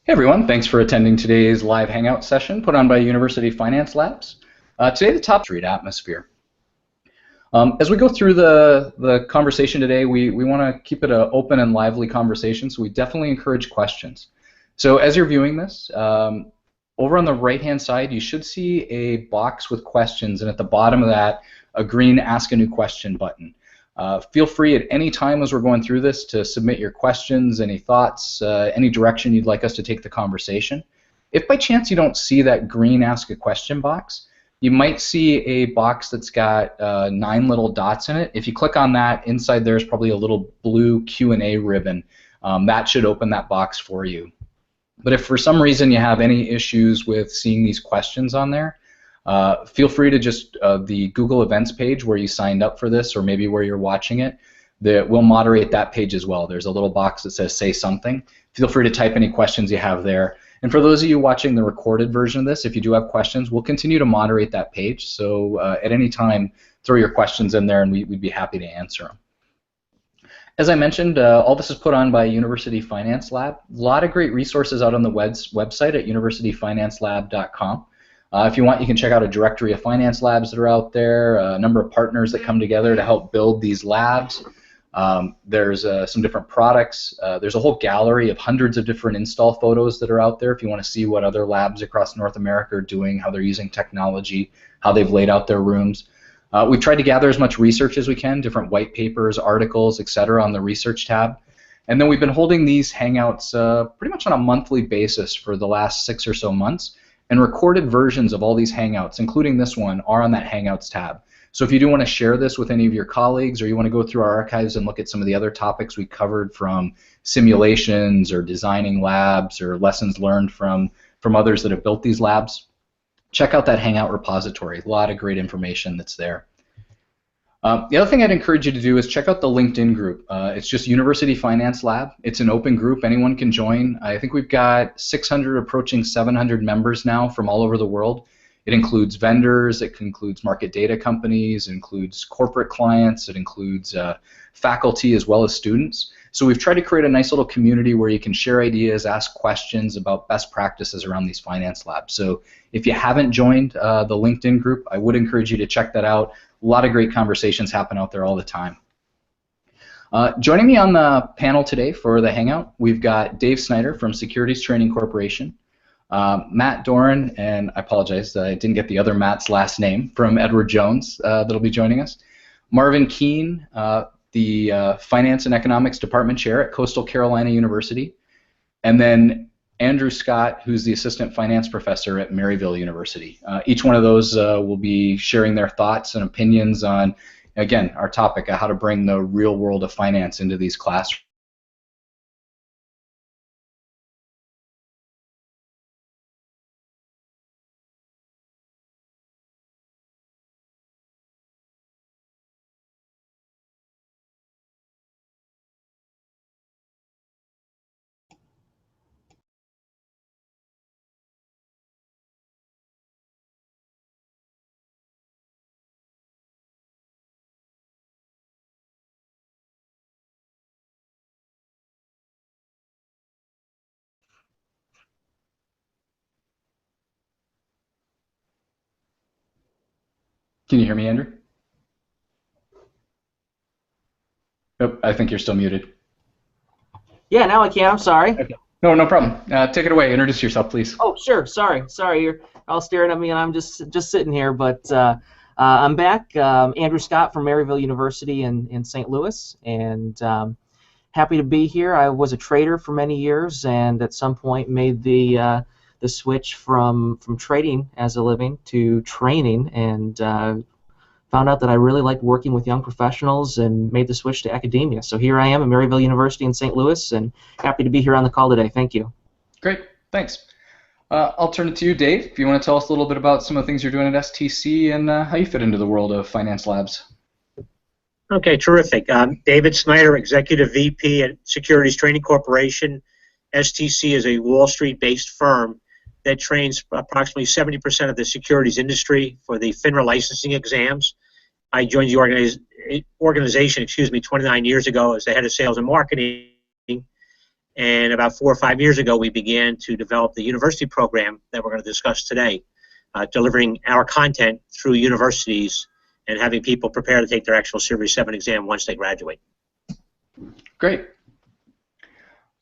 Hey everyone, thanks for attending today's live hangout session put on by University Finance Labs. Today the top street atmosphere. As we go through the conversation today, we want to keep it an open and lively conversation, so we definitely encourage questions. So as you're viewing this, over on the right-hand side, you should see a box with questions, and at the bottom of that, a green Ask a New Question button. Feel free at any time as we're going through this to submit your questions, any thoughts, any direction you'd like us to take the conversation. If by chance you don't see that green Ask a Question box, you might see a box that's got 9 little dots in it. If you click on that, inside there's probably a little blue Q&A ribbon. That should open that box for you. But if for some reason you have any issues with seeing these questions on there, feel free to just, the Google Events page where you signed up for this, or maybe where you're watching it, we'll moderate that page as well. There's a little box that says Say Something. Feel free to type any questions you have there. And for those of you watching the recorded version of this, if you do have questions, we'll continue to moderate that page. So at any time, throw your questions in there and we'd be happy to answer them. As I mentioned, all this is put on by University Finance Lab. A lot of great resources out on the website at universityfinancelab.com. If you want, you can check out a directory of finance labs that are out there, a number of partners that come together to help build these labs. There's some different products. There's a whole gallery of hundreds of different install photos that are out there if you want to see what other labs across North America are doing, how they're using technology, how they've laid out their rooms. We've tried to gather as much research as we can, different white papers, articles, etc. on the research tab. And then we've been holding these hangouts pretty much on a monthly basis for the last 6 or so months. And recorded versions of all these hangouts, including this one, are on that Hangouts tab. So if you do want to share this with any of your colleagues, or you want to go through our archives and look at some of the other topics we covered, from simulations or designing labs or lessons learned from others that have built these labs, check out that Hangout repository. A lot of great information that's there. The other thing I'd encourage you to do is check out the LinkedIn group. It's just University Finance Lab. It's an open group. Anyone can join. I think we've got 600 approaching 700 members now from all over the world. It includes vendors, it includes market data companies, it includes corporate clients, it includes faculty as well as students. So we've tried to create a nice little community where you can share ideas, ask questions about best practices around these finance labs. So if you haven't joined the LinkedIn group, I would encourage you to check that out. A lot of great conversations happen out there all the time. Joining me on the panel today for the Hangout, we've got Dave Snyder from Securities Training Corporation, Matt Doran, and I apologize, I didn't get the other Matt's last name, from Edward Jones that'll be joining us, Marvin Keene, the Finance and Economics Department Chair at Coastal Carolina University, and then Andrew Scott, who's the Assistant Finance Professor at Maryville University. Each one of those will be sharing their thoughts and opinions on, again, our topic, how to bring the real world of finance into these classrooms. Can you hear me, Andrew? Oh, I think you're still muted. Yeah, now I can. I'm sorry. Okay. No, no problem. Take it away. Introduce yourself, please. Oh, sure. Sorry. You're all staring at me, and I'm just sitting here. But I'm back. Andrew Scott from Maryville University in St. Louis, and happy to be here. I was a trader for many years, and at some point made the switch from trading as a living to training, and found out that I really liked working with young professionals and made the switch to academia. So here I am at Maryville University in St. Louis, and happy to be here on the call today. Thank you. Great, thanks. I'll turn it to you, Dave, if you want to tell us a little bit about some of the things you're doing at STC and how you fit into the world of finance labs. Okay, terrific. David Snyder, Executive VP at Securities Training Corporation. STC is a Wall Street-based firm that trains approximately 70% of the securities industry for the FINRA licensing exams. I joined the organization 29 years ago as the head of sales and marketing, And about 4 or 5 years ago, we began to develop the university program that we're going to discuss today, delivering our content through universities and having people prepare to take their actual Series 7 exam once they graduate. Great.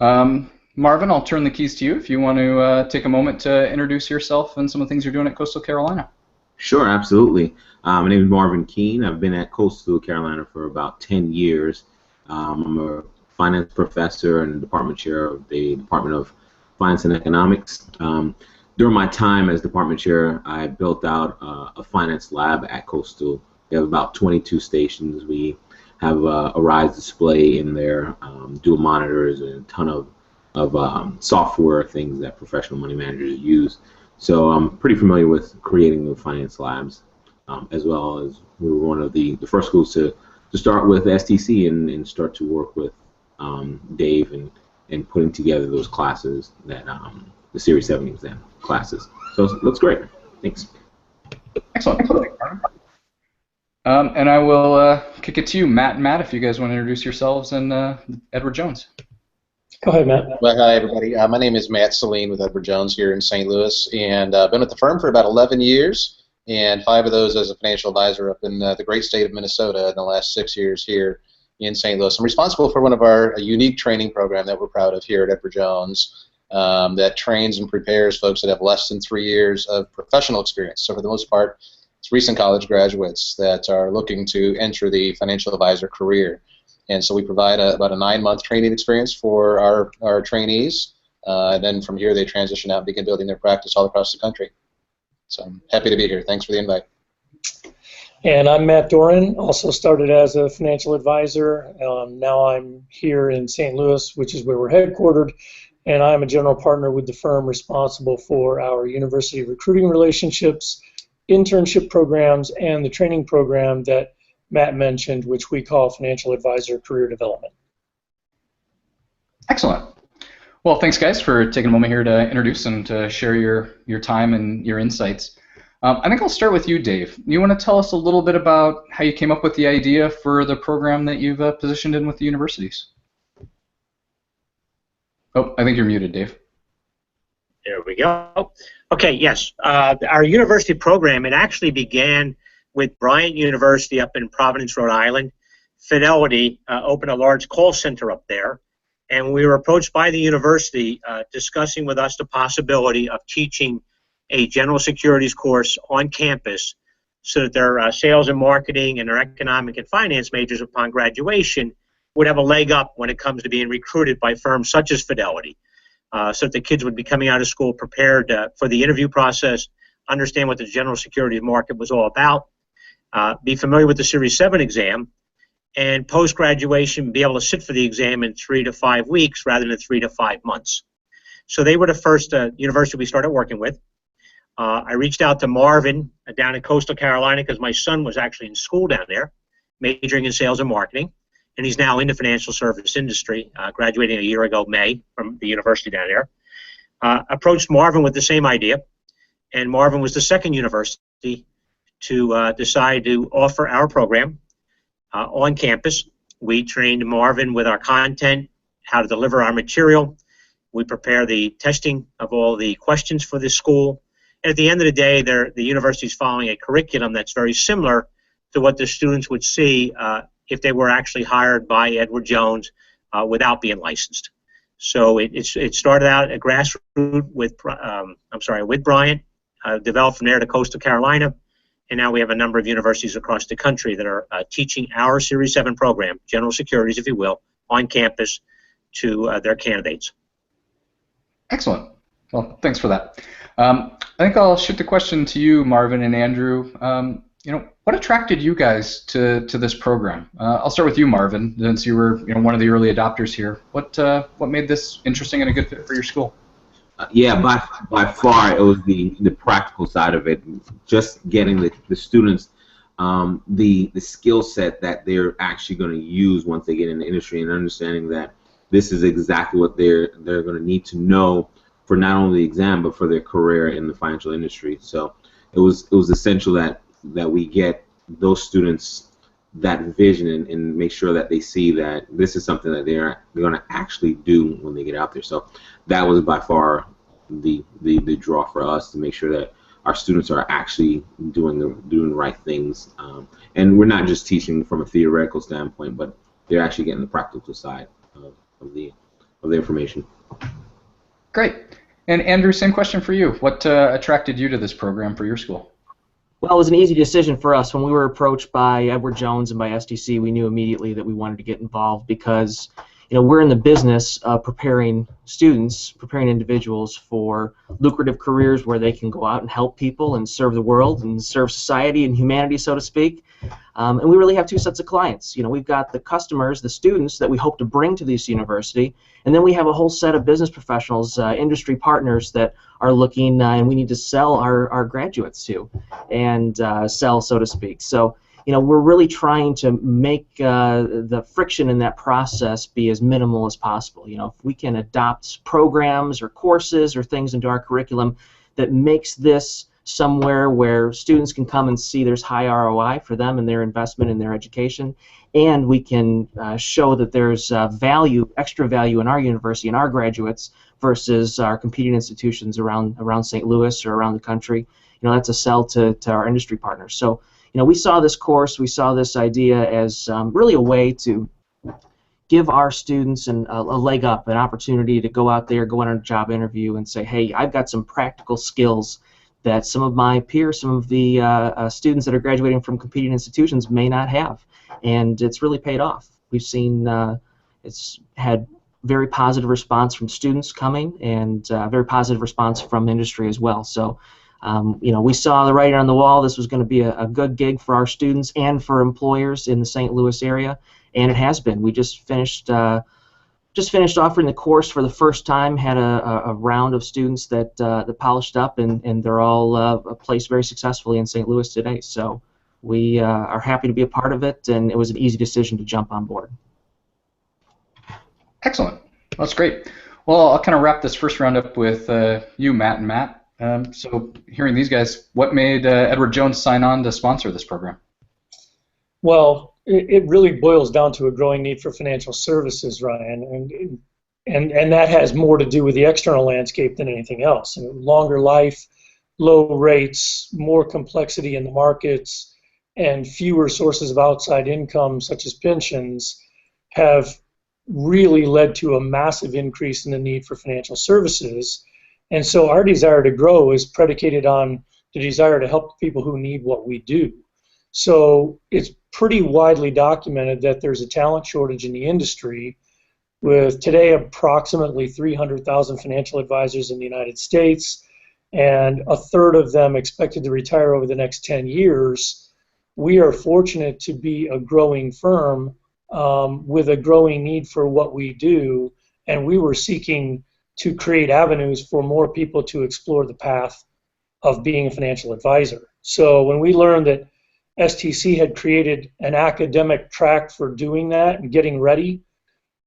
Marvin, I'll turn the keys to you if you want to take a moment to introduce yourself and some of the things you're doing at Coastal Carolina. Sure, absolutely. My name is Marvin Keene. I've been at Coastal Carolina for about 10 years. I'm a finance professor and department chair of the Department of Finance and Economics. During my time as department chair, I built out a finance lab at Coastal. We have about 22 stations. We have a RISE display in there, dual monitors, and a ton of software things that professional money managers use. So I'm pretty familiar with creating the finance labs, as well as we were one of the first schools to start with STC and start to work with Dave and putting together those classes that the Series 7 exam classes. So it looks great. Thanks. Excellent. And I will kick it to you, Matt and Matt, if you guys want to introduce yourselves, and Edward Jones. Go ahead, Matt. Well, hi, everybody. My name is Matt Celine with Edward Jones here in St. Louis, and I've been at the firm for about 11 years, and 5 of those as a financial advisor up in the great state of Minnesota in the last 6 years here in St. Louis. I'm responsible for one of our unique training program that we're proud of here at Edward Jones that trains and prepares folks that have less than 3 years of professional experience. So for the most part, it's recent college graduates that are looking to enter the financial advisor career. And so we provide about a 9-month training experience for our trainees, and then from here they transition out and begin building their practice all across the country. So I'm happy to be here. Thanks for the invite. And I'm Matt Doran, also started as a financial advisor. Now I'm here in St. Louis, which is where we're headquartered, and I'm a general partner with the firm responsible for our university recruiting relationships, internship programs, and the training program that Matt mentioned, which we call Financial Advisor Career Development. Excellent. Well, thanks, guys, for taking a moment here to introduce and to share your time and your insights. I think I'll start with you, Dave. You want to tell us a little bit about how you came up with the idea for the program that you've positioned in with the universities? Oh, I think you're muted, Dave. There we go. Okay, yes. Our university program, it actually began with Bryant University up in Providence, Rhode Island. Fidelity opened a large call center up there, and we were approached by the university discussing with us the possibility of teaching a general securities course on campus so that their sales and marketing and their economic and finance majors upon graduation would have a leg up when it comes to being recruited by firms such as Fidelity, so that the kids would be coming out of school prepared for the interview process, understand what the general securities market was all about, be familiar with the Series 7 exam, and post-graduation be able to sit for the exam in 3 to 5 weeks rather than 3 to 5 months. So they were the first university we started working with. I reached out to Marvin down in Coastal Carolina because my son was actually in school down there, majoring in sales and marketing, and he's now in the financial service industry, graduating a year ago, May, from the university down there. Approached Marvin with the same idea, and Marvin was the second university to decide to offer our program on campus. We trained Marvin with our content, how to deliver our material. We prepare the testing of all the questions for this school. And at the end of the day, the university is following a curriculum that's very similar to what the students would see if they were actually hired by Edward Jones without being licensed. So it started out at grassroots with Bryant, developed from there to Coastal Carolina, and now we have a number of universities across the country that are teaching our Series 7 program, general securities, if you will, on campus to their candidates. Excellent. Well, thanks for that. I think I'll shoot the question to you, Marvin and Andrew. What attracted you guys to this program? I'll start with you, Marvin, since you were one of the early adopters here. What made this interesting and a good fit for your school? Yeah, by far it was the practical side of it, just getting the students the skill set that they're actually going to use once they get in the industry, and understanding that this is exactly what they're going to need to know for not only the exam but for their career in the financial industry. So it was essential that we get those students that vision and make sure that they see that this is something that they're going to actually do when they get out there. So that was by far the draw for us, to make sure that our students are actually doing the right things, and we're not just teaching from a theoretical standpoint, but they're actually getting the practical side of the information. Great. And Andrew, same question for you. What attracted you to this program for your school? Well, it was an easy decision for us. When we were approached by Edward Jones and by STC, we knew immediately that we wanted to get involved because, we're in the business of preparing students, preparing individuals for lucrative careers where they can go out and help people and serve the world and serve society and humanity, so to speak. And we really have two sets of clients. We've got the customers, the students that we hope to bring to this university, and then we have a whole set of business professionals, industry partners that are looking, and we need to sell our graduates to, and sell, so to speak. So, we're really trying to make the friction in that process be as minimal as possible. If we can adopt programs or courses or things into our curriculum that makes this somewhere where students can come and see there's high ROI for them and their investment in their education, and we can show that there's value, extra value in our university and our graduates versus our competing institutions around St. Louis or around the country. That's a sell to our industry partners. So, we saw this course, we saw this idea as really a way to give our students a leg up, an opportunity to go out there, go on a job interview and say, hey, I've got some practical skills that some of my peers, some of the students that are graduating from competing institutions may not have. And it's really paid off. We've seen it's had very positive response from students coming, and very positive response from industry as well. So, we saw the writing on the wall. This was going to be a good gig for our students and for employers in the St. Louis area, and it has been. We just finished offering the course for the first time, had a round of students that polished up, and they're all placed very successfully in St. Louis today. So we are happy to be a part of it, and it was an easy decision to jump on board. Excellent. That's great. Well, I'll kind of wrap this first round up with you, Matt and Matt. So hearing these guys, what made Edward Jones sign on to sponsor this program? Well, it really boils down to a growing need for financial services, Ryan, and that has more to do with the external landscape than anything else. Longer life, low rates, more complexity in the markets, and fewer sources of outside income, such as pensions, have really led to a massive increase in the need for financial services. And so our desire to grow is predicated on the desire to help people who need what we do. So it's pretty widely documented that there's a talent shortage in the industry, with today approximately 300,000 financial advisors in the United States, and a third of them expected to retire over the next 10 years. We are fortunate to be a growing firm with a growing need for what we do, and we were seeking to create avenues for more people to explore the path of being a financial advisor. So when we learned that STC had created an academic track for doing that and getting ready,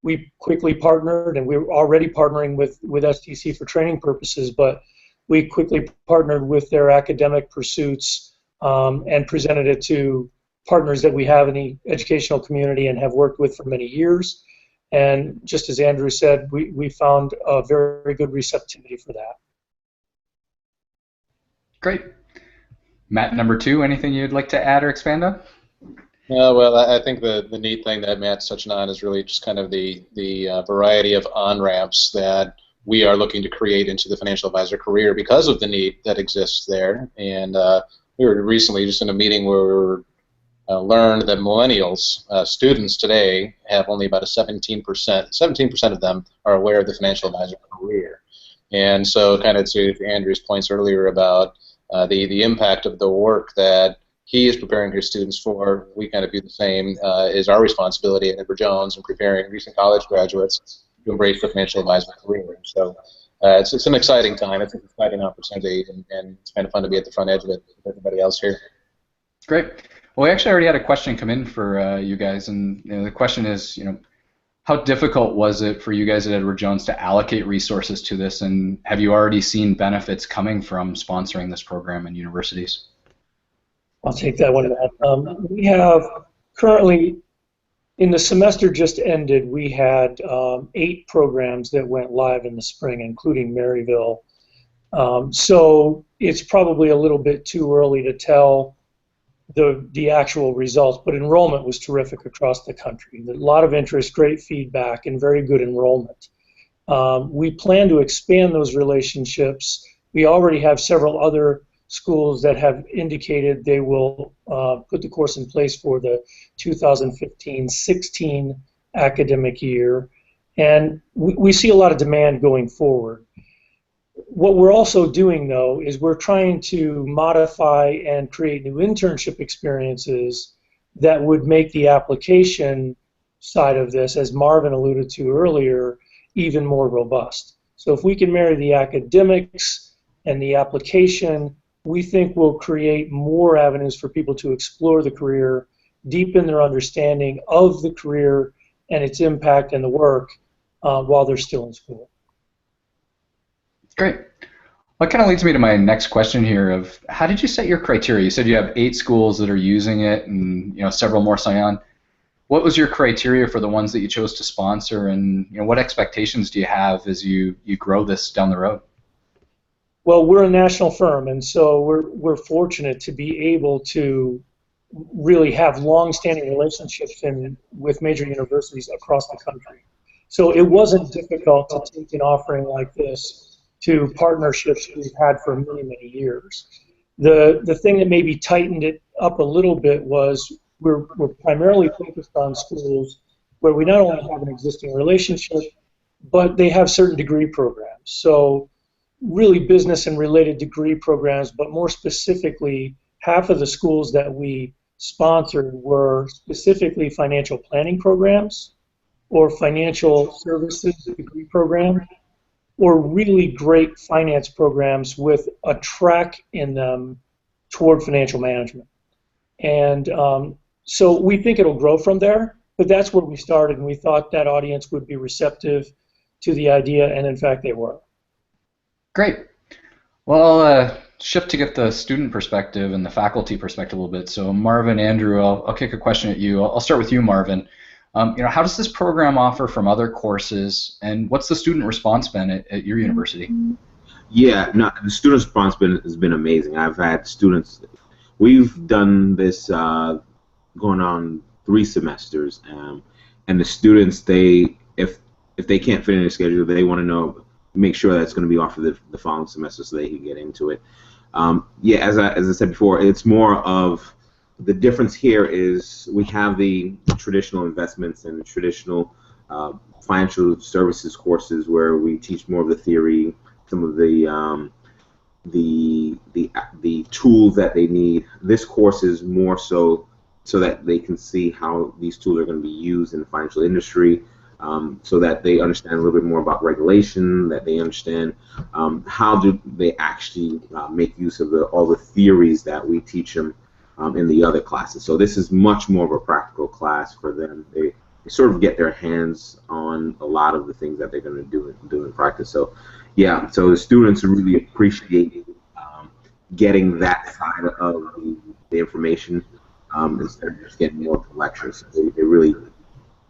we quickly partnered, and we were already partnering with STC for training purposes, but we quickly partnered with their academic pursuits and presented it to partners that we have in the educational community and have worked with for many years. And just as Andrew said, we found a very good receptivity for that. Great. Matt, number two, anything you'd like to add or expand on? Well, I think the neat thing that Matt's touching on is really just kind of the variety of on-ramps that we are looking to create into the financial advisor career because of the need that exists there. And we were recently just in a meeting where we were learned that millennials, students today, have only about a 17% of them are aware of the financial advisor career. And so kind of to Andrew's points earlier about the impact of the work that he is preparing his students for, we kind of view the same is our responsibility at Edward Jones in preparing recent college graduates to embrace the financial advisor career. So it's an exciting time, it's an exciting opportunity, and it's kind of fun to be at the front edge of it with everybody else here. Great. Well, we actually already had a question come in for you guys, and the question is, how difficult was it for you guys at Edward Jones to allocate resources to this, and have you already seen benefits coming from sponsoring this program in universities? I'll take that one, Matt. We have currently, in the semester just ended, we had 8 programs that went live in the spring, including Maryville. So it's probably a little bit too early to tell the actual results, but enrollment was terrific across the country. A lot of interest, great feedback, and very good enrollment. We plan to expand those relationships. We already have several other schools that have indicated they will put the course in place for the 2015-16 academic year, and we see a lot of demand going forward. What we're also doing, though, is we're trying to modify and create new internship experiences that would make the application side of this, as Marvin alluded to earlier, even more robust. So if we can marry the academics and the application, we think we'll create more avenues for people to explore the career, deepen their understanding of the career and its impact and the work while they're still in school. Great. Well, that kind of leads me to my next question here of how did you set your criteria? You said you have 8 schools that are using it and several more sign on. What was your criteria for the ones that you chose to sponsor, and what expectations do you have as you grow this down the road? Well, we're a national firm, and so we're fortunate to be able to really have long-standing relationships with major universities across the country. So it wasn't difficult to take an offering like this to partnerships we've had for many, many years. The thing that maybe tightened it up a little bit was we're primarily focused on schools where we not only have an existing relationship, but they have certain degree programs. So really business and related degree programs, but more specifically, half of the schools that we sponsored were specifically financial planning programs or financial services degree programs, or really great finance programs with a track in them toward financial management. And so we think it'll grow from there, but that's where we started, and we thought that audience would be receptive to the idea, and in fact they were. Great. Well, I'll shift to get the student perspective and the faculty perspective a little bit. So Marvin, Andrew, I'll kick a question at you. I'll start with you, Marvin. How does this program offer from other courses, and what's the student response been at your university? Yeah, no, the student response has been amazing. I've had students. We've done this going on 3 semesters, and the students, if they can't fit in their schedule, they want to make sure that it's going to be offered the following semester so they can get into it. Yeah, as I said before, it's more of the difference here is we have the traditional investments and traditional financial services courses where we teach more of the theory, some of the tools that they need. This course is more so that they can see how these tools are going to be used in the financial industry, so that they understand a little bit more about regulation, that they understand how do they actually make use of all the theories that we teach them in the other classes. So this is much more of a practical class for them. They sort of get their hands on a lot of the things that they're going to do in practice. So yeah, so the students really appreciate getting that side of the information instead of just getting more from lectures. So they really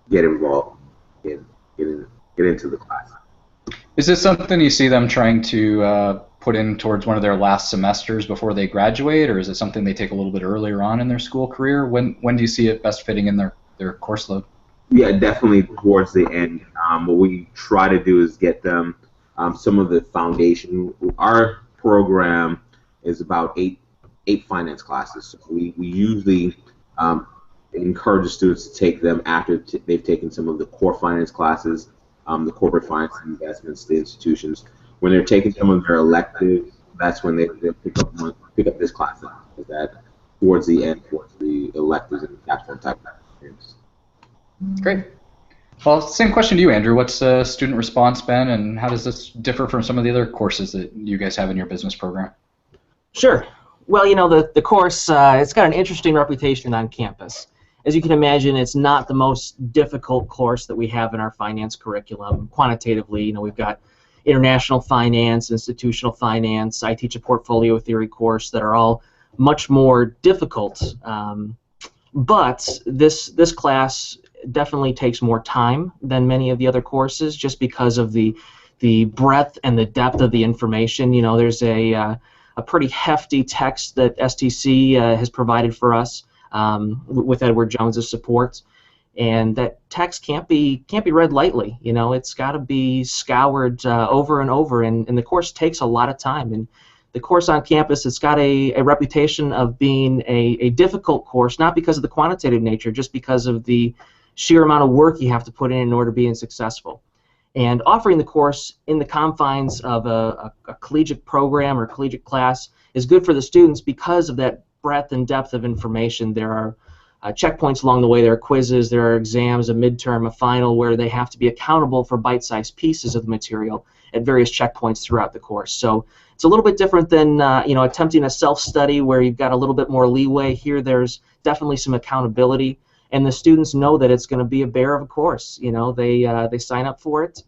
get involved, get into the class. Is this something you see them trying to put in towards one of their last semesters before they graduate, or is it something they take a little bit earlier on in their school career? When do you see it best fitting in their course load? Yeah, definitely towards the end. What we try to do is get them some of the foundation. Our program is about eight finance classes. So we usually encourage the students to take them after they've taken some of the core finance classes, the corporate finance investments, the institutions. When they're taking some of their electives, that's when they pick up this class. Is that towards the end, towards the electives and capstone type things. Great. Well, same question to you, Andrew. What's student response been, and how does this differ from some of the other courses that you guys have in your business program? Sure. Well, the course, it's got an interesting reputation on campus. As you can imagine, it's not the most difficult course that we have in our finance curriculum. Quantitatively, we've got international finance, institutional finance. I teach a portfolio theory course that are all much more difficult But this class definitely takes more time than many of the other courses, just because of the breadth and the depth of the information. You know, there's a pretty hefty text that STC has provided for us with Edward Jones's support, and that text can't be read lightly. You know, it's got to be scoured over and over, and the course takes a lot of time. And the course on campus, it's got a reputation of being a difficult course, not because of the quantitative nature, just because of the sheer amount of work you have to put in order to be successful. And offering the course in the confines of a collegiate program or collegiate class is good for the students because of that breadth and depth of information. There are checkpoints along the way. There are quizzes, there are exams, a midterm, a final, where they have to be accountable for bite-sized pieces of the material at various checkpoints throughout the course. So it's a little bit different than attempting a self-study where you've got a little bit more leeway. Here there's definitely some accountability, and the students know that it's going to be a bear of a course. You know, they sign up for it,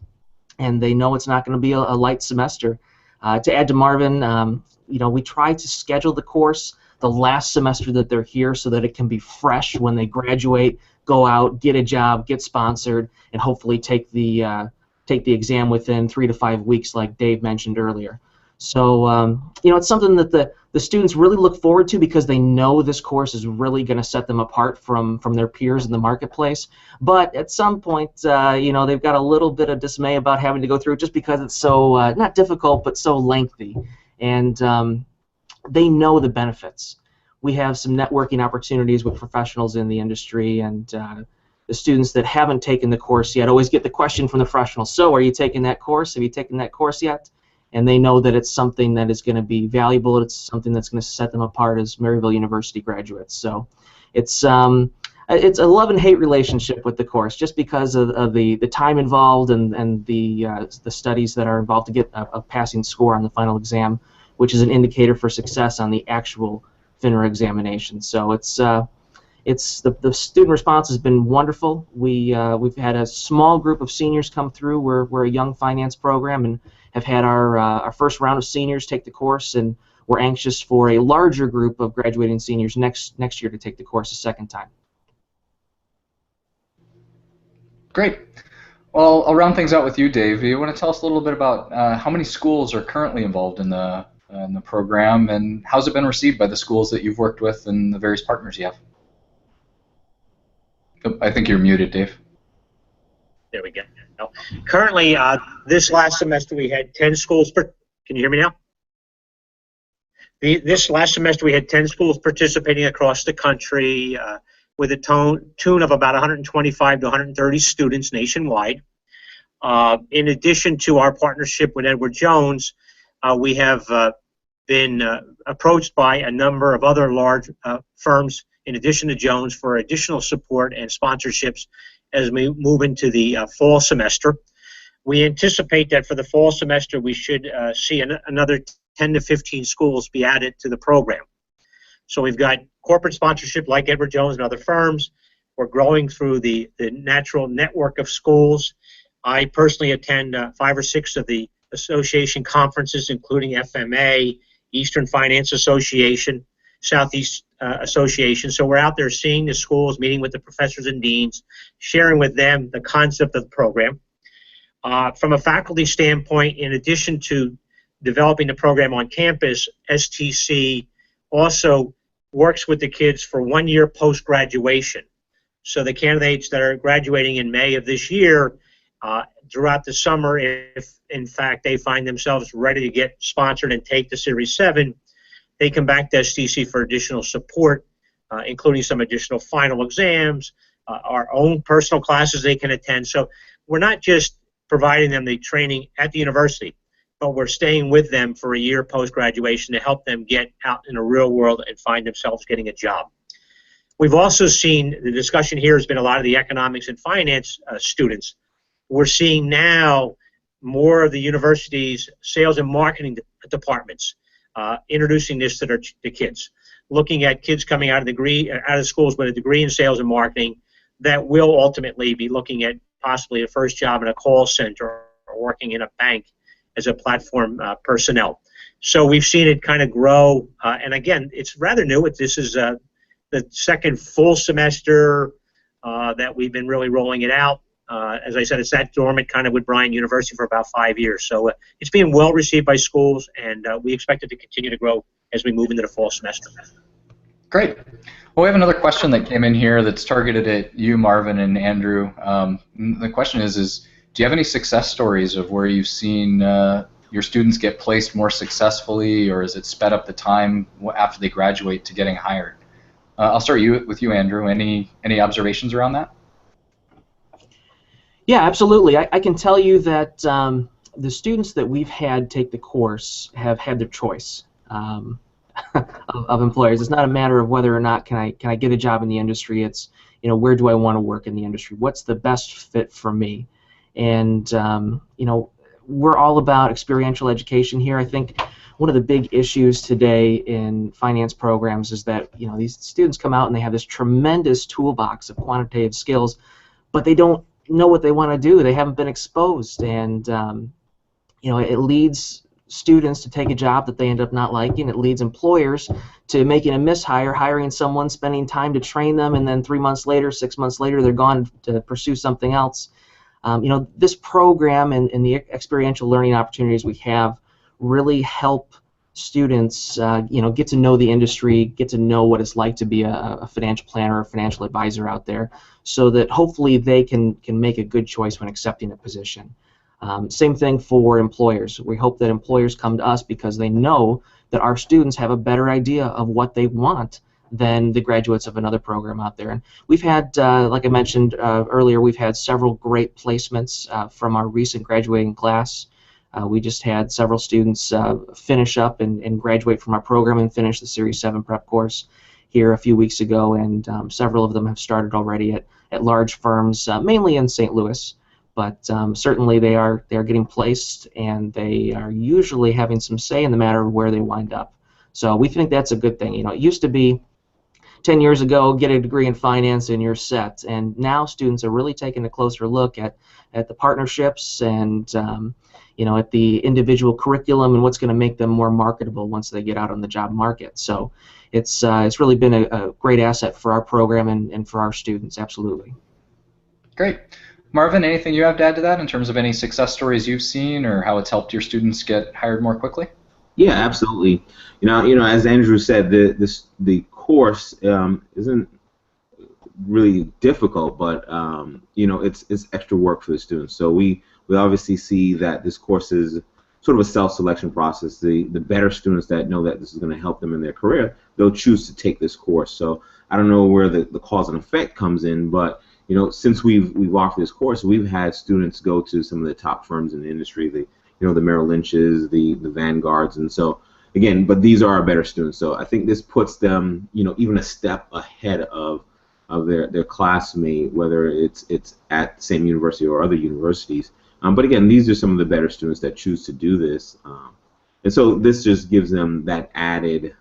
and they know it's not going to be a light semester. To add to Marvin, we try to schedule the course the last semester that they're here so that it can be fresh when they graduate, go out, get a job, get sponsored, and hopefully take the exam within 3 to 5 weeks, like Dave mentioned earlier. So it's something that the students really look forward to because they know this course is really going to set them apart from their peers in the marketplace. But at some point, they've got a little bit of dismay about having to go through it just because it's so not difficult but so lengthy. And they know the benefits. We have some networking opportunities with professionals in the industry, and the students that haven't taken the course yet always get the question from the professionals, so are you taking that course? Have you taken that course yet? And they know that it's something that is going to be valuable. It's something that's going to set them apart as Maryville University graduates. So it's a love and hate relationship with the course, just because of the time involved and the studies that are involved to get a passing score on the final exam, which is an indicator for success on the actual FINRA examination. So it's the student response has been wonderful. We've had a small group of seniors come through. We're a young finance program and have had our first round of seniors take the course, and we're anxious for a larger group of graduating seniors next year to take the course a second time. Great. Well, I'll round things out with you, Dave. You want to tell us a little bit about how many schools are currently involved in the program, and how's it been received by the schools that you've worked with and the various partners you have? Oh, I think you're muted, Dave. There we go. Currently, this last semester we had 10 schools. Can you hear me now? This last semester we had 10 schools participating across the country with a tune of about 125 to 130 students nationwide. In addition to our partnership with Edward Jones, we have been approached by a number of other large firms in addition to Jones for additional support and sponsorships as we move into the fall semester. We anticipate that for the fall semester we should see another 10 to 15 schools be added to the program. So we've got corporate sponsorship like Edward Jones and other firms. We're growing through the natural network of schools. I personally attend 5 or 6 of the association conferences, including FMA, Eastern Finance Association, Southeast Association. So we're out there seeing the schools, meeting with the professors and deans, sharing with them the concept of the program. From a faculty standpoint, in addition to developing the program on campus, STC also works with the kids for 1 year post-graduation. So the candidates that are graduating in May of this year, throughout the summer, if in fact they find themselves ready to get sponsored and take the Series 7, they come back to STC for additional support, including some additional final exams, our own personal classes they can attend. So we're not just providing them the training at the university, but we're staying with them for a year post-graduation to help them get out in the real world and find themselves getting a job. We've also seen, the discussion here has been a lot of the economics and finance students. We're seeing now more of the university's sales and marketing departments introducing this to the kids, looking at kids coming out of schools with a degree in sales and marketing that will ultimately be looking at possibly a first job in a call center or working in a bank as a platform personnel. So we've seen it kind of grow, and again, it's rather new. This is the second full semester that we've been really rolling it out. As I said, it's sat dormant kind of with Bryan University for about 5 years. So it's being well received by schools, and we expect it to continue to grow as we move into the fall semester. Great. Well, we have another question that came in here that's targeted at you, Marvin and Andrew. The question is do you have any success stories of where you've seen your students get placed more successfully, or has it sped up the time after they graduate to getting hired? I'll start with you, Andrew. Any observations around that? Yeah, absolutely. I can tell you that the students that we've had take the course have had their choice of employers. It's not a matter of whether or not can I get a job in the industry. It's, you know, where do I want to work in the industry? What's the best fit for me? And you know, we're all about experiential education here. I think one of the big issues today in finance programs is that, you know, these students come out and they have this tremendous toolbox of quantitative skills, but they don't know what they want to do. They haven't been exposed, and you know, it leads students to take a job that they end up not liking. It leads employers to making a mishire, hiring someone, spending time to train them, and then 3 months later, 6 months later, they're gone to pursue something else. You know, this program and the experiential learning opportunities we have really help students, you know, get to know the industry, get to know what it's like to be a financial planner or financial advisor out there, so that hopefully they can make a good choice when accepting a position. Same thing for employers. We hope that employers come to us because they know that our students have a better idea of what they want than the graduates of another program out there. And we've had, like I mentioned earlier, we've had several great placements from our recent graduating class. We just had several students finish up and graduate from our program and finish the Series 7 prep course here a few weeks ago, and several of them have started already at large firms, mainly in St. Louis. But certainly they are getting placed, and they are usually having some say in the matter of where they wind up. So we think that's a good thing. You know, it used to be 10 years ago, get a degree in finance and you're set. And now students are really taking a closer look at the partnerships and you know, at the individual curriculum and what's going to make them more marketable once they get out on the job market. So it's really been a great asset for our program and for our students, absolutely. Great. Marvin, anything you have to add to that in terms of any success stories you've seen or how it's helped your students get hired more quickly? Yeah, absolutely. You know, as Andrew said, the course isn't really difficult, but you know, it's extra work for the students. So we obviously see that this course is sort of a self-selection process. The better students that know that this is going to help them in their career, they'll choose to take this course. So I don't know where the cause and effect comes in, but you know, since we've offered this course, we've had students go to some of the top firms in the industry, the Merrill Lynch's, the Vanguards, and so again, but these are our better students. So I think this puts them, you know, even a step ahead of their classmate, whether it's at the same university or other universities. But again, these are some of the better students that choose to do this, and so this just gives them that added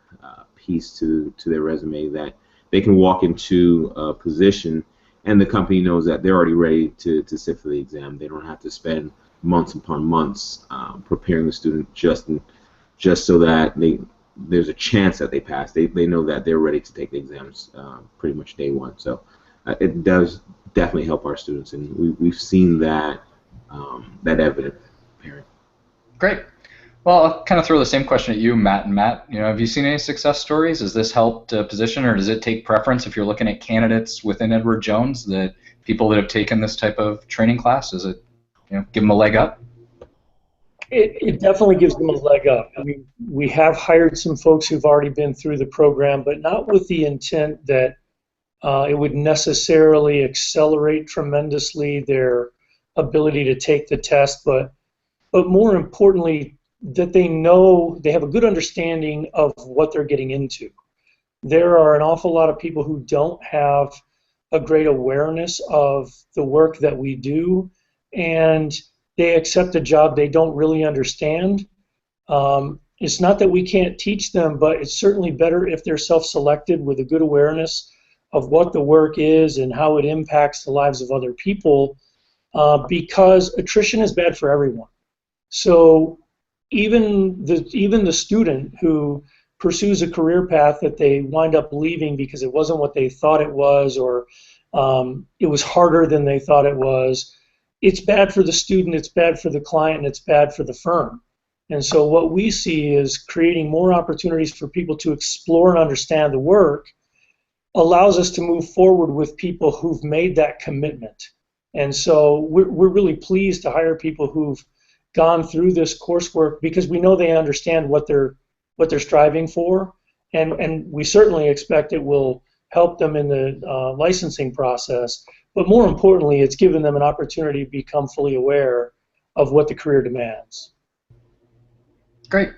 piece to their resume that they can walk into a position and the company knows that they're already ready to sit for the exam. They don't have to spend months upon months preparing the student just so that there's a chance that they pass. They know that they're ready to take the exams pretty much day one. So it does definitely help our students, and we've seen that evident. Great. Well, I'll kind of throw the same question at you, Matt. And Matt, you know, have you seen any success stories? Has this helped a position, or does it take preference if you're looking at candidates within Edward Jones, that people that have taken this type of training class? Does it, you know, give them a leg up? It definitely gives them a leg up. I mean, we have hired some folks who've already been through the program, but not with the intent that it would necessarily accelerate tremendously their ability to take the test, but more importantly, that they know, they have a good understanding of what they're getting into. There are an awful lot of people who don't have a great awareness of the work that we do, and they accept a job they don't really understand. It's not that we can't teach them, but it's certainly better if they're self-selected with a good awareness of what the work is and how it impacts the lives of other people, because attrition is bad for everyone. So even the student who pursues a career path that they wind up leaving because it wasn't what they thought it was, or it was harder than they thought it was, it's bad for the student, it's bad for the client, and it's bad for the firm. And so what we see is creating more opportunities for people to explore and understand the work allows us to move forward with people who've made that commitment. And so we're really pleased to hire people who've gone through this coursework because we know they understand what they're striving for, and we certainly expect it will help them in the licensing process. But more importantly, it's given them an opportunity to become fully aware of what the career demands. Great.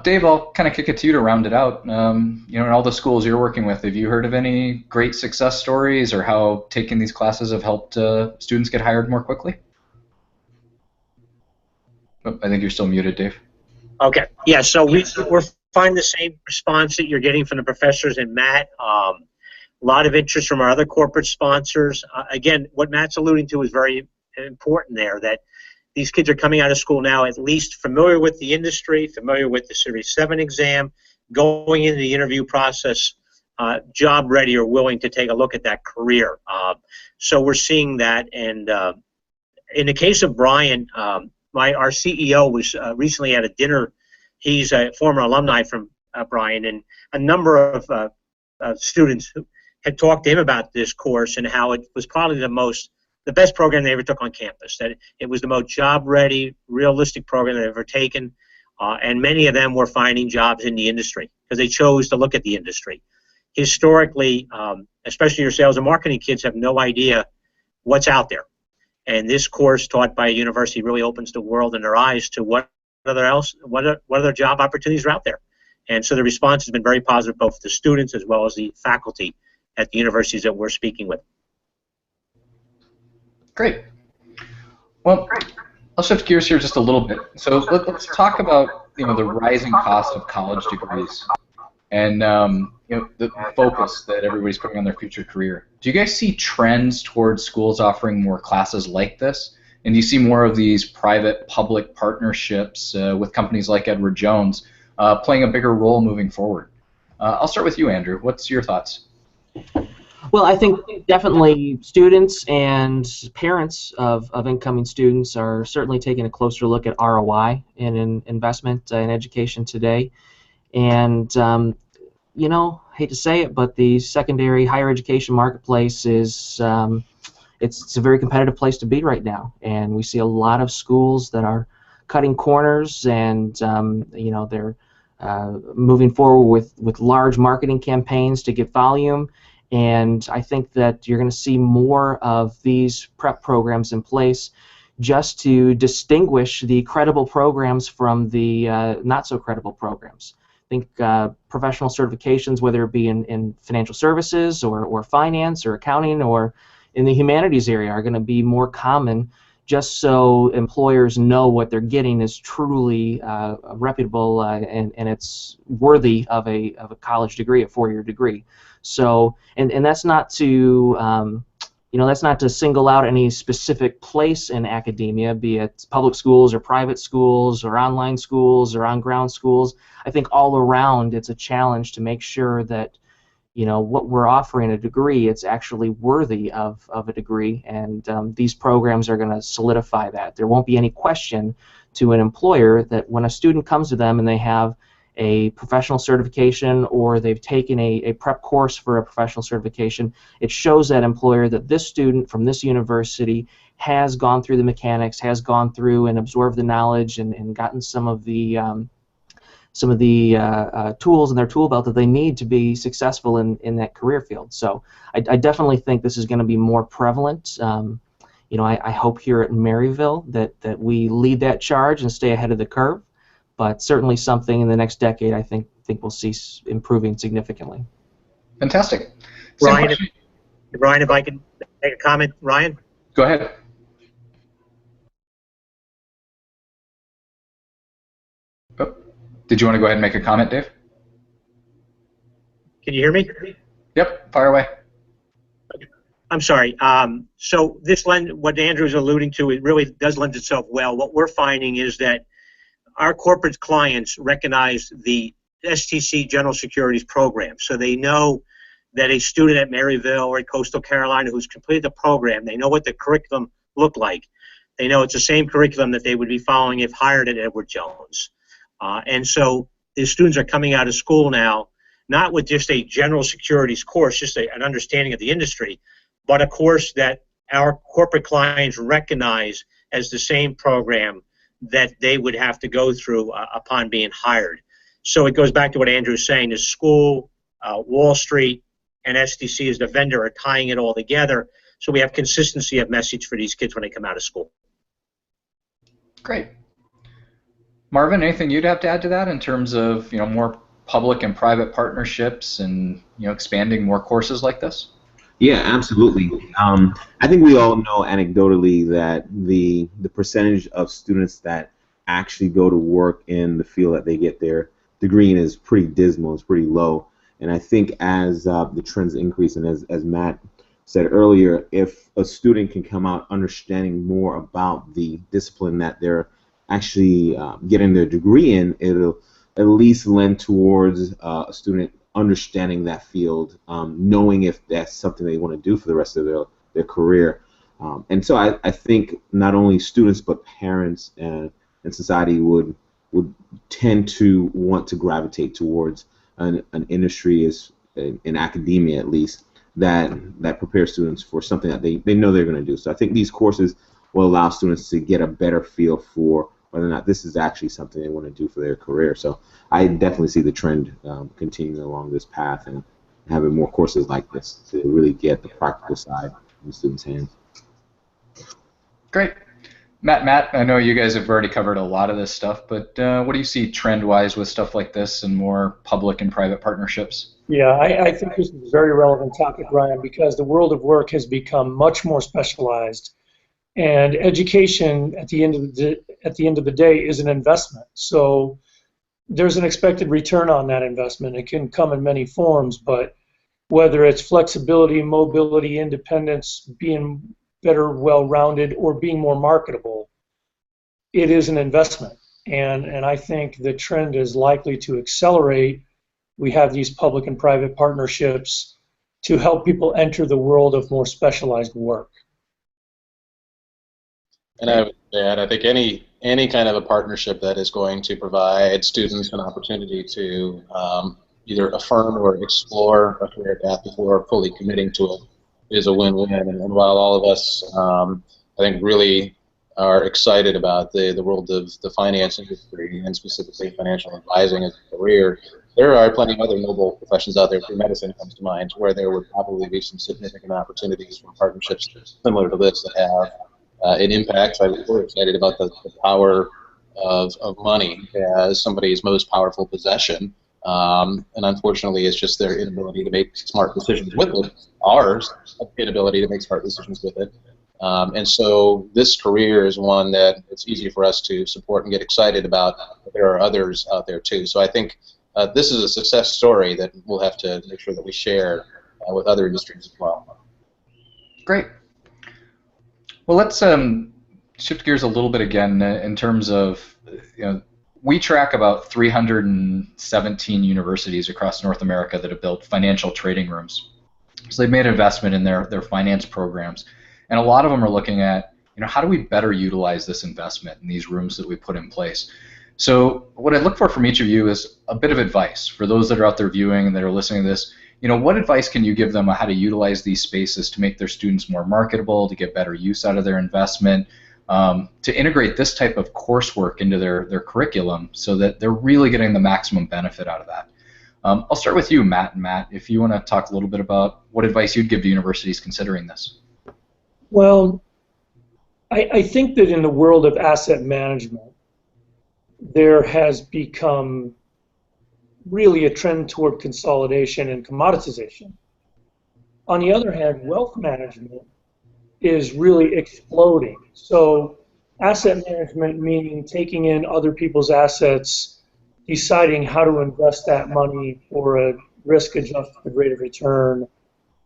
Dave, I'll kind of kick it to you to round it out. You know, in all the schools you're working with, have you heard of any great success stories or how taking these classes have helped students get hired more quickly? Oh, I think you're still muted, Dave. Okay. Yeah, so we're finding the same response that you're getting from the professors and Matt. A lot of interest from our other corporate sponsors. Again, what Matt's alluding to is very important there, that these kids are coming out of school now at least familiar with the industry, familiar with the Series 7 exam, going into the interview process, job ready or willing to take a look at that career. So we're seeing that. And in the case of Brian, our CEO was recently at a dinner. He's a former alumni from Brian, and a number of students who had talked to him about this course and how it was probably the best program they ever took on campus, that it was the most job-ready, realistic program they've ever taken, and many of them were finding jobs in the industry because they chose to look at the industry. Historically, especially your sales and marketing kids have no idea what's out there, and this course taught by a university really opens the world and their eyes to what other job opportunities are out there. And so the response has been very positive, both the students as well as the faculty at the universities that we're speaking with. Great. Well, I'll shift gears here just a little bit. So let's talk about the rising cost of college degrees and the focus that everybody's putting on their future career. Do you guys see trends towards schools offering more classes like this? And do you see more of these private-public partnerships with companies like Edward Jones playing a bigger role moving forward? I'll start with you, Andrew. What's your thoughts? Well, I think definitely students and parents of incoming students are certainly taking a closer look at ROI in an investment in education today. And, hate to say it, but the secondary higher education marketplace is it's a very competitive place to be right now. And we see a lot of schools that are cutting corners and, they're moving forward with large marketing campaigns to get volume. And I think that you're going to see more of these prep programs in place just to distinguish the credible programs from the not so credible programs. I think professional certifications, whether it be in financial services or finance or accounting or in the humanities area, are going to be more common just so employers know what they're getting is truly reputable and it's worthy of a college degree, a four-year degree. So, and that's not to, that's not to single out any specific place in academia, be it public schools or private schools or online schools or on-ground schools. I think all around it's a challenge to make sure that, what we're offering a degree, it's actually worthy of a degree, and these programs are going to solidify that. There won't be any question to an employer that when a student comes to them and they have a professional certification or they've taken a prep course for a professional certification, it shows that employer that this student from this university has gone through the mechanics, has gone through and absorbed the knowledge and gotten some of the tools in their tool belt that they need to be successful in that career field. So I definitely think this is going to be more prevalent. I hope here at Maryville that we lead that charge and stay ahead of the curve. But certainly something in the next decade I think we'll see improving significantly. Fantastic. Ryan, if I can make a comment, Ryan? Go ahead. Oh, did you want to go ahead and make a comment, Dave? Can you hear me? Yep, fire away. I'm sorry. So what Andrew's alluding to, it really does lend itself well. What we're finding is that our corporate clients recognize the STC General Securities program. So they know that a student at Maryville or at Coastal Carolina who's completed the program, they know what the curriculum looked like. They know it's the same curriculum that they would be following if hired at Edward Jones. And so the students are coming out of school now, not with just a general securities course, just an understanding of the industry, but a course that our corporate clients recognize as the same program that they would have to go through upon being hired. So it goes back to what Andrew was saying, the school, Wall Street, and STC as the vendor are tying it all together, so we have consistency of message for these kids when they come out of school. Great. Marvin, anything you'd have to add to that in terms of more public and private partnerships and expanding more courses like this? Yeah, absolutely. I think we all know anecdotally that the percentage of students that actually go to work in the field that they get their degree in is pretty dismal. It's pretty low. And I think as the trends increase, and as Matt said earlier, if a student can come out understanding more about the discipline that they're actually getting their degree in, it'll at least lend towards a student understanding that field, knowing if that's something they want to do for the rest of their career. And so I think not only students but parents and society would tend to want to gravitate towards an industry, in academia at least, that prepares students for something that they know they're going to do. So I think these courses will allow students to get a better feel for whether or not this is actually something they want to do for their career. So I definitely see the trend continuing along this path and having more courses like this to really get the practical side in the students' hands. Great. Matt, I know you guys have already covered a lot of this stuff, but what do you see trend-wise with stuff like this and more public and private partnerships? Yeah, I think this is a very relevant topic, Ryan, because the world of work has become much more specialized, and education at the end of the day is an investment. So there's an expected return on that investment. It can come in many forms, but whether it's flexibility, mobility, independence, being better well-rounded, or being more marketable, it is an investment. And I think the trend is likely to accelerate. We have these public and private partnerships to help people enter the world of more specialized work. And I would add, I think any kind of a partnership that is going to provide students an opportunity to either affirm or explore a career path before fully committing to it is a win-win. And while all of us, I think, really are excited about the world of the finance industry and specifically financial advising as a career, there are plenty of other noble professions out there. Medicine comes to mind, where there would probably be some significant opportunities for partnerships similar to this that have an impact. We're excited about the power of money as somebody's most powerful possession. And unfortunately, it's just their inability to make smart decisions with it, ours inability to make smart decisions with it. And so this career is one that it's easy for us to support and get excited about, but there are others out there too. So I think this is a success story that we'll have to make sure that we share with other industries as well. Great. Well, let's shift gears a little bit again in terms of, we track about 317 universities across North America that have built financial trading rooms. So they've made an investment in their finance programs. And a lot of them are looking at, how do we better utilize this investment in these rooms that we put in place? So what I'd look for from each of you is a bit of advice for those that are out there viewing and that are listening to this. What advice can you give them on how to utilize these spaces to make their students more marketable, to get better use out of their investment, to integrate this type of coursework into their curriculum so that they're really getting the maximum benefit out of that? I'll start with you, Matt. And Matt, if you want to talk a little bit about what advice you'd give to universities considering this. Well, I think that in the world of asset management, there has become really a trend toward consolidation and commoditization. On the other hand, wealth management is really exploding. So asset management, meaning taking in other people's assets, deciding how to invest that money for a risk-adjusted rate of return,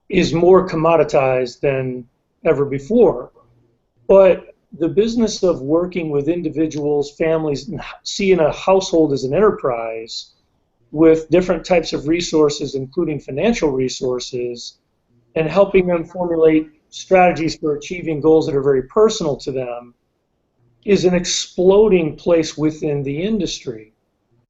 is more commoditized than ever before. But the business of working with individuals, families, and seeing a household as an enterprise with different types of resources, including financial resources, and helping them formulate strategies for achieving goals that are very personal to them is an exploding place within the industry.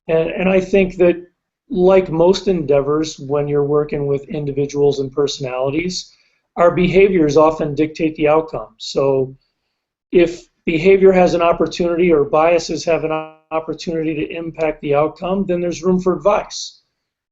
And I think that, like most endeavors, when you're working with individuals and personalities, our behaviors often dictate the outcome. So if behavior has an opportunity or biases have an opportunity to impact the outcome, then there's room for advice.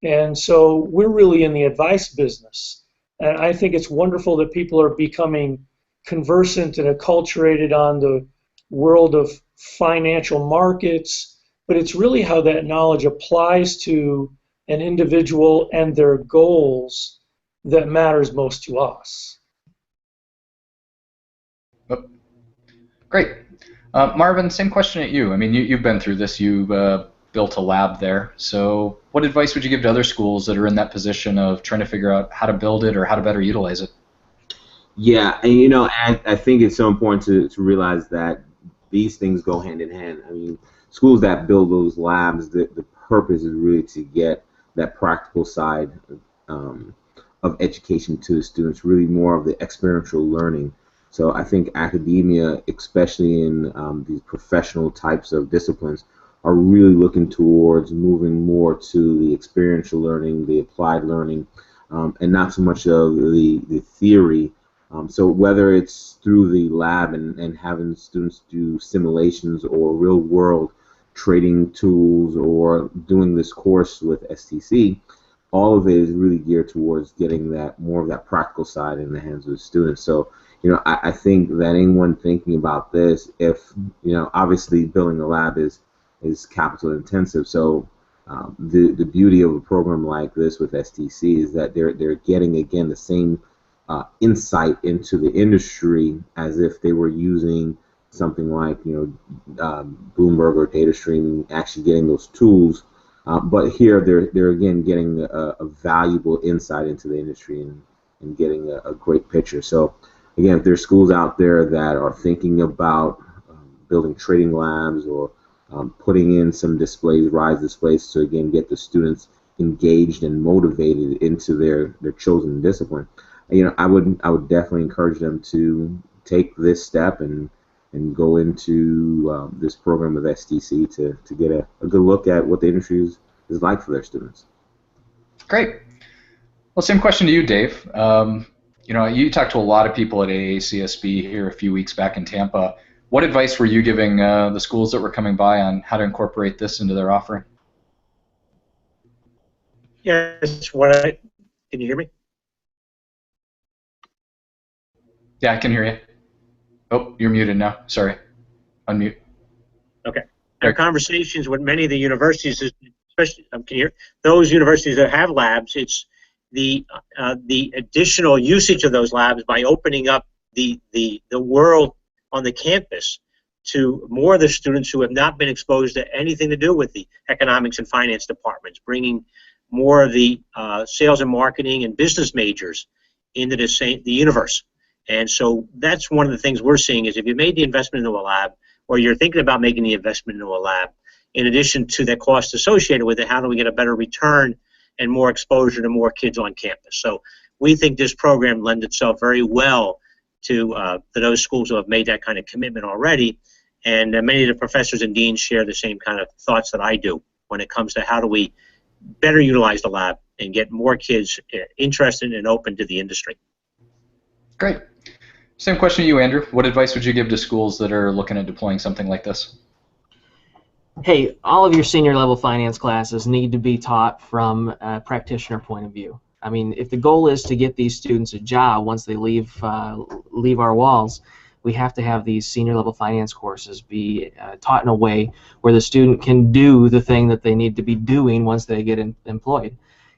And so we're really in the advice business. And I think it's wonderful that people are becoming conversant and acculturated on the world of financial markets, but it's really how that knowledge applies to an individual and their goals that matters most to us. Great. Marvin, same question at you. I mean, you've been through this. You've built a lab there. So what advice would you give to other schools that are in that position of trying to figure out how to build it or how to better utilize it? Yeah, and you know, I think it's so important to realize that these things go hand in hand. I mean, schools that build those labs, the purpose is really to get that practical side of education to the students, really more of the experiential learning. So I think academia, especially in these professional types of disciplines, are really looking towards moving more to the experiential learning, the applied learning, and not so much of the theory. So whether it's through the lab and having students do simulations or real world trading tools or doing this course with STC, all of it is really geared towards getting that more of that practical side in the hands of the students. So, you know, I think that anyone thinking about this, if, you know, obviously building a lab is capital intensive. So the beauty of a program like this with STC is that they're getting, again, the same insight into the industry as if they were using something like, you know, Bloomberg or data streaming, actually getting those tools. But here they're again getting a valuable insight into the industry and getting a great picture. So again, if there's schools out there that are thinking about building trading labs or putting in some displays, RISE displays, to again get the students engaged and motivated into their chosen discipline, you know, I would definitely encourage them to take this step and go into this program with STC to get a good look at what the industry is like for their students. Great. Well, same question to you, Dave. You know, you talked to a lot of people at AACSB here a few weeks back in Tampa. What advice were you giving the schools that were coming by on how to incorporate this into their offering? Yes. Can you hear me? Yeah, I can hear you. Oh, you're muted now. Sorry. Unmute. Okay. Our conversations with many of the universities, especially can you hear? Those universities that have labs, it's the additional usage of those labs by opening up the world on the campus to more of the students who have not been exposed to anything to do with the economics and finance departments, bringing more of the sales and marketing and business majors into the universe. And so that's one of the things we're seeing is if you made the investment into a lab or you're thinking about making the investment into a lab, in addition to the cost associated with it, how do we get a better return and more exposure to more kids on campus? So we think this program lends itself very well to those schools who have made that kind of commitment already. And many of the professors and deans share the same kind of thoughts that I do when it comes to how do we better utilize the lab and get more kids interested and open to the industry. Great. Same question to you, Andrew. What advice would you give to schools that are looking at deploying something like this? Hey, all of your senior level finance classes need to be taught from a practitioner point of view. I mean, if the goal is to get these students a job once they leave our walls, we have to have these senior level finance courses be taught in a way where the student can do the thing that they need to be doing once they get employed.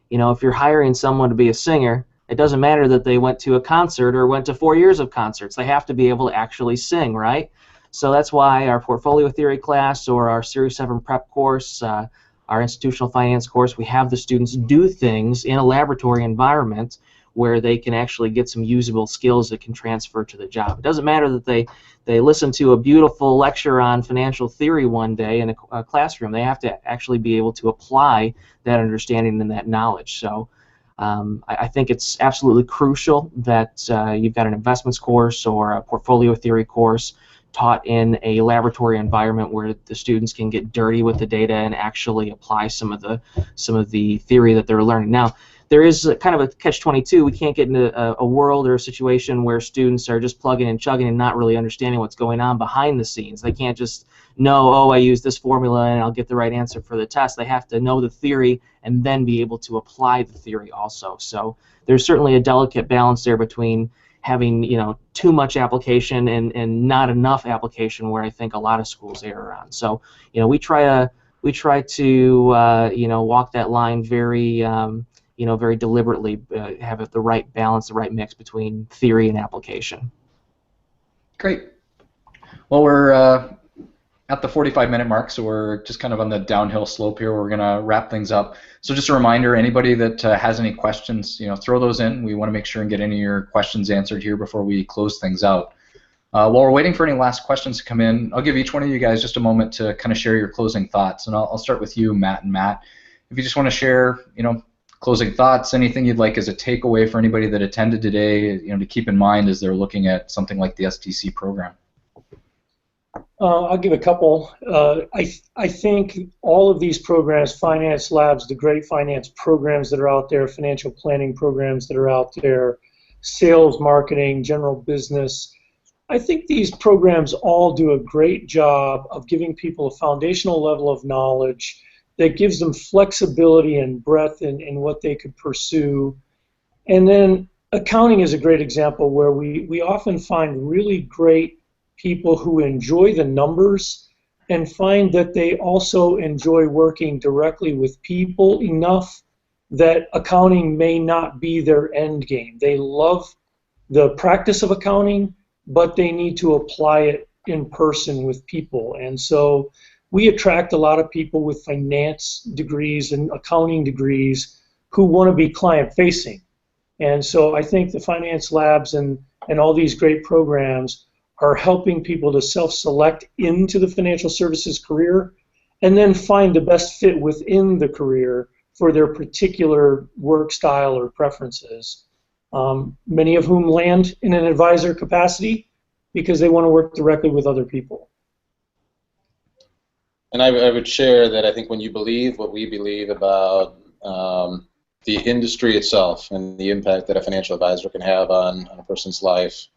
You know, if you're hiring someone to be a singer, it doesn't matter that they went to a concert or went to 4 years of concerts. They have to be able to actually sing, right? So that's why our portfolio theory class or our Series 7 prep course, our institutional finance course, we have the students do things in a laboratory environment where they can actually get some usable skills that can transfer to the job. It doesn't matter that they listen to a beautiful lecture on financial theory one day in a classroom. They have to actually be able to apply that understanding and that knowledge. So I think it's absolutely crucial that you've got an investments course or a portfolio theory course taught in a laboratory environment where the students can get dirty with the data and actually apply some of the theory that they're learning. Now, there is a kind of a catch-22. We can't get into a world or a situation where students are just plugging and chugging and not really understanding what's going on behind the scenes. They can't just know, oh, I use this formula and I'll get the right answer for the test. They have to know the theory and then be able to apply the theory also. So there's certainly a delicate balance there between having, you know, too much application and not enough application, where I think a lot of schools err on. So, you know, we try to you know, walk that line very you know, very deliberately, have it the right balance, the right mix between theory and application. Great. Well, we're at the 45-minute mark, so we're just kind of on the downhill slope here. We're going to wrap things up. So just a reminder, anybody that has any questions, you know, throw those in. We want to make sure and get any of your questions answered here before we close things out. While we're waiting for any last questions to come in, I'll give each one of you guys just a moment to kind of share your closing thoughts. And I'll start with you, Matt and Matt. If you just want to share, you know, closing thoughts, anything you'd like as a takeaway for anybody that attended today, you know, to keep in mind as they're looking at something like the STC program. I'll give a couple. I think all of these programs, finance labs, the great finance programs that are out there, financial planning programs that are out there, sales, marketing, general business, I think these programs all do a great job of giving people a foundational level of knowledge that gives them flexibility and breadth in what they could pursue. And then accounting is a great example where we often find really great people who enjoy the numbers and find that they also enjoy working directly with people enough that accounting may not be their end game. They love the practice of accounting, but they need to apply it in person with people. And so we attract a lot of people with finance degrees and accounting degrees who want to be client-facing. And so I think the finance labs and all these great programs are helping people to self-select into the financial services career and then find the best fit within the career for their particular work style or preferences. Many of whom land in an advisor capacity because they want to work directly with other people. And I would share that I think when you believe what we believe about the industry itself and the impact that a financial advisor can have on a person's life,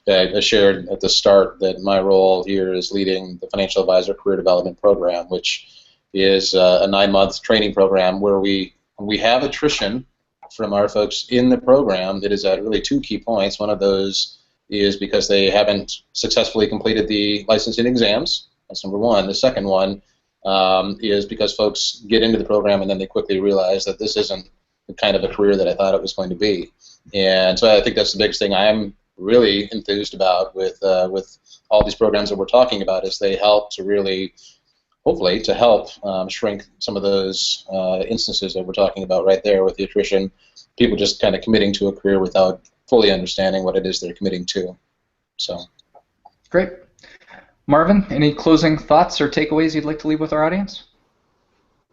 I shared at the start that my role here is leading the Financial Advisor Career Development Program, which is a 9-month training program where we have attrition from our folks in the program. It is at really 2 key points. One of those is because they haven't successfully completed the licensing exams. That's number one. The second one is because folks get into the program and then they quickly realize that this isn't the kind of a career that I thought it was going to be. And so I think that's the biggest thing I'm really enthused about with all these programs that we're talking about, is they help to really, hopefully, to help shrink some of those instances that we're talking about right there with the attrition, people just kind of committing to a career without fully understanding what it is they're committing to. So, great. Marvin, any closing thoughts or takeaways you'd like to leave with our audience?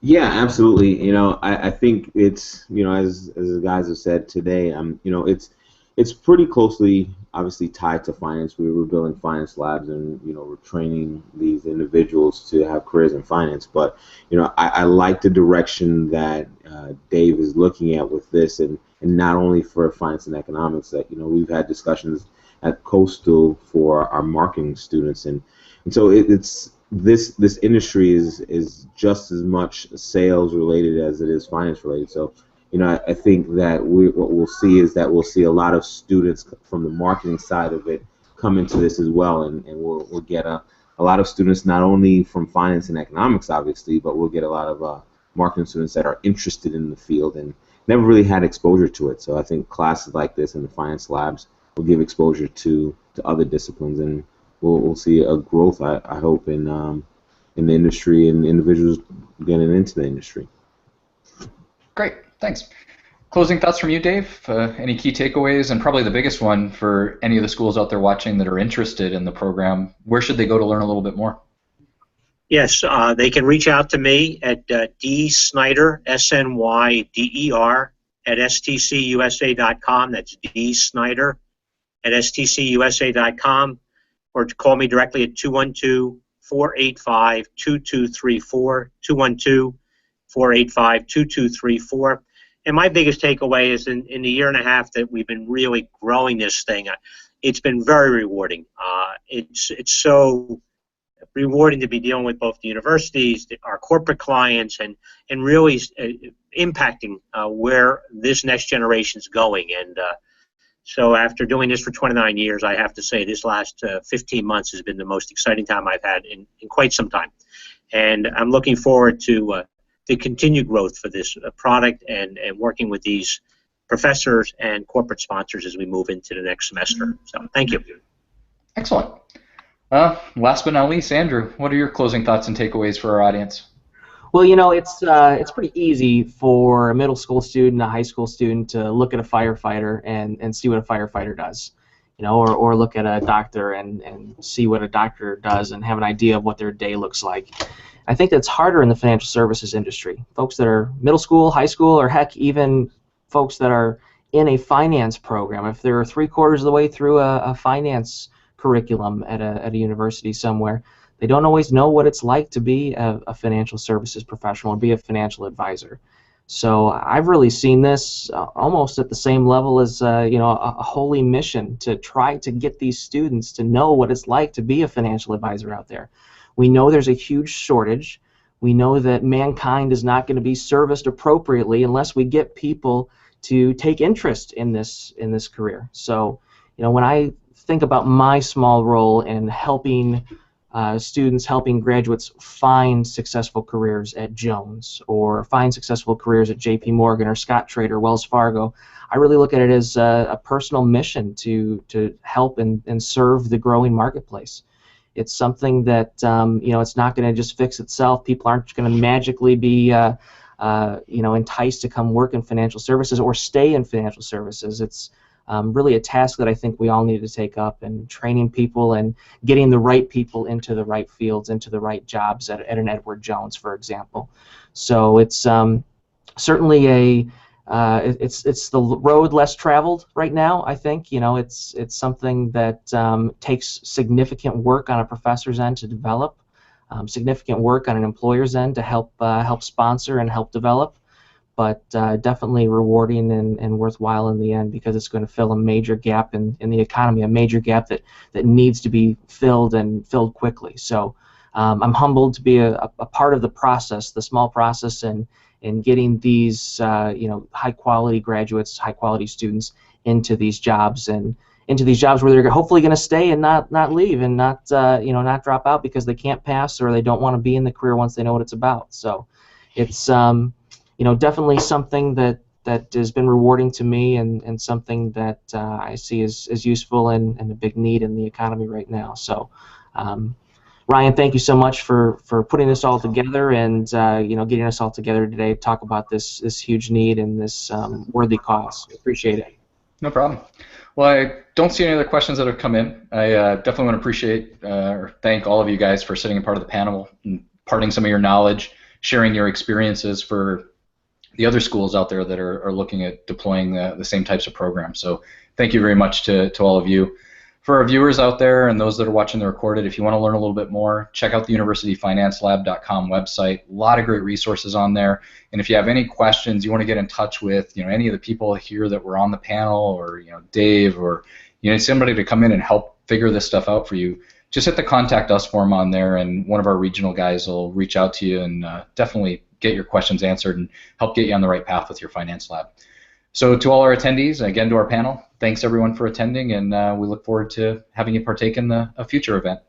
Yeah, absolutely. You know, I think it's, you know, as the guys have said today, you know, it's pretty closely, obviously, tied to finance. We're building finance labs, and you know, we're training these individuals to have careers in finance. But you know, I like the direction that Dave is looking at with this, and not only for finance and economics. That, you know, we've had discussions at Coastal for our marketing students, and so it's this industry is just as much sales related as it is finance related. So, you know, I think that what we'll see is that we'll see a lot of students from the marketing side of it come into this as well, and we'll get a lot of students not only from finance and economics, obviously, but we'll get a lot of marketing students that are interested in the field and never really had exposure to it. So I think classes like this and the finance labs will give exposure to other disciplines, and we'll see a growth, I hope, in the industry and individuals getting into the industry. Great, thanks. Closing thoughts from you, Dave? Any key takeaways, and probably the biggest one for any of the schools out there watching that are interested in the program, where should they go to learn a little bit more? Yes, they can reach out to me at dsnyder, S-N-Y-D-E-R, at stcusa.com. That's dsnyder at stcusa.com, or to call me directly at 212-485-2234, 212-485-2234. And my biggest takeaway is in the year and a half that we've been really growing this thing, it's been very rewarding. It's so rewarding to be dealing with both the universities, our corporate clients, and really impacting where this next generation is going. And so after doing this for 29 years, I have to say this last 15 months has been the most exciting time I've had in quite some time. And I'm looking forward to the continued growth for this product and working with these professors and corporate sponsors as we move into the next semester. So thank you. Excellent. Last but not least, Andrew, what are your closing thoughts and takeaways for our audience? Well, it's pretty easy for a middle school student, a high school student to look at a firefighter and see what a firefighter does, or look at a doctor and see what a doctor does and have an idea of what their day looks like. I think that's harder in the financial services industry. Folks that are middle school, high school, or heck, even folks that are in a finance program, if they're 3/4 of the way through a finance curriculum at a university somewhere, they don't always know what it's like to be a financial services professional or be a financial advisor. So I've really seen this almost at the same level as a holy mission to try to get these students to know what it's like to be a financial advisor out there. We know there's a huge shortage. We know that mankind is not going to be serviced appropriately unless we get people to take interest in this career. So, when I think about my small role in helping students, helping graduates find successful careers at Jones or find successful careers at J.P. Morgan or Scottrade or Wells Fargo, I really look at it as a personal mission to help and serve the growing marketplace. It's something that it's not going to just fix itself. People aren't going to magically be enticed to come work in financial services or stay in financial services. It's really a task that I think we all need to take up, and training people and getting the right people into the right fields, into the right jobs at an Edward Jones, for example. So it's certainly it's the road less traveled right now. I think it's something that takes significant work on a professor's end to develop, significant work on an employer's end to help sponsor and help develop, but definitely rewarding and worthwhile in the end, because it's going to fill a major gap in the economy, a major gap that needs to be filled and filled quickly. So I'm humbled to be a part of the process, the small process, and getting these high-quality graduates, high-quality students into these jobs where they're hopefully going to stay and not leave and not drop out because they can't pass or they don't want to be in the career once they know what it's about. So it's definitely something that has been rewarding to me and something that I see as useful and a big need in the economy right now. So Ryan, thank you so much for putting this all together and getting us all together today to talk about this huge need and this worthy cause. Appreciate it. No problem. Well, I don't see any other questions that have come in. I definitely want to appreciate or thank all of you guys for sitting a part of the panel, imparting some of your knowledge, sharing your experiences for the other schools out there that are looking at deploying the same types of programs. So thank you very much to all of you. For our viewers out there and those that are watching the recorded, if you want to learn a little bit more, check out the universityfinancelab.com website. A lot of great resources on there. And if you have any questions, you want to get in touch with any of the people here that were on the panel, or Dave, or somebody to come in and help figure this stuff out for you, just hit the contact us form on there, and one of our regional guys will reach out to you and definitely get your questions answered and help get you on the right path with your finance lab. So to all our attendees, again to our panel, thanks everyone for attending, and we look forward to having you partake in a future event.